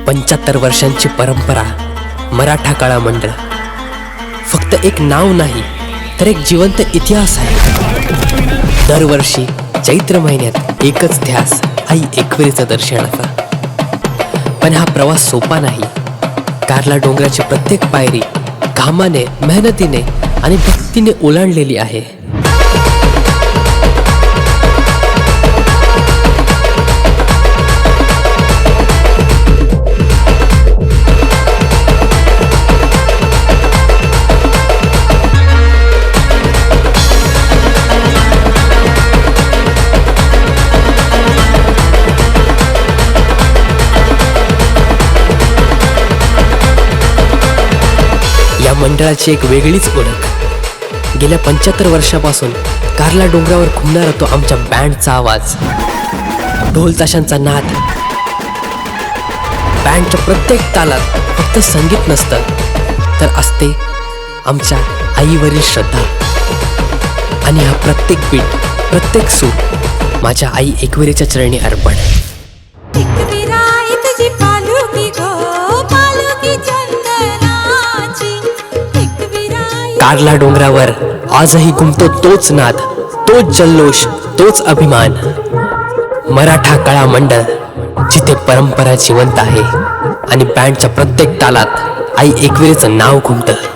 75 वर्षांची परंपरा मराठा कळा मंडळ फक्त एक नाव नाही तर एक जिवंत इतिहास आहे। दरवर्षी चैत्र महिन्यात एकच ध्यास आई एकविरेचं दर्शनाचा। पण हा प्रवास सोपा नाही। कार्ला डोंगराची प्रत्येक पायरी घामाने, मेहनतीने आणि भक्तीने ओलांडलेली आहे। या मंडळाची एक वेगळीच ओळख। गेल्या 75 वर्षापासून कार्ला डोंगरावर घुमणारा तो आमच्या बँडचा आवाज, ढोल ताशांचा नाद। बँडच्या प्रत्येक तालात फक्त संगीत नसतं तर असते आमच्या आईवरील श्रद्धा। आणि हा प्रत्येक बीट, प्रत्येक सूर माझ्या आई एकविरेच्या चरणी अर्पण। कार्ला डोंगरावर आजही घुमतो तोच नाद, तोच जल्लोष, तोच अभिमान। मराठा कळा मंडळ, जिथे परंपरा जिवंत आहे आणि बँडच्या प्रत्येक तालात आई एकविरेचं नाव घुमतं।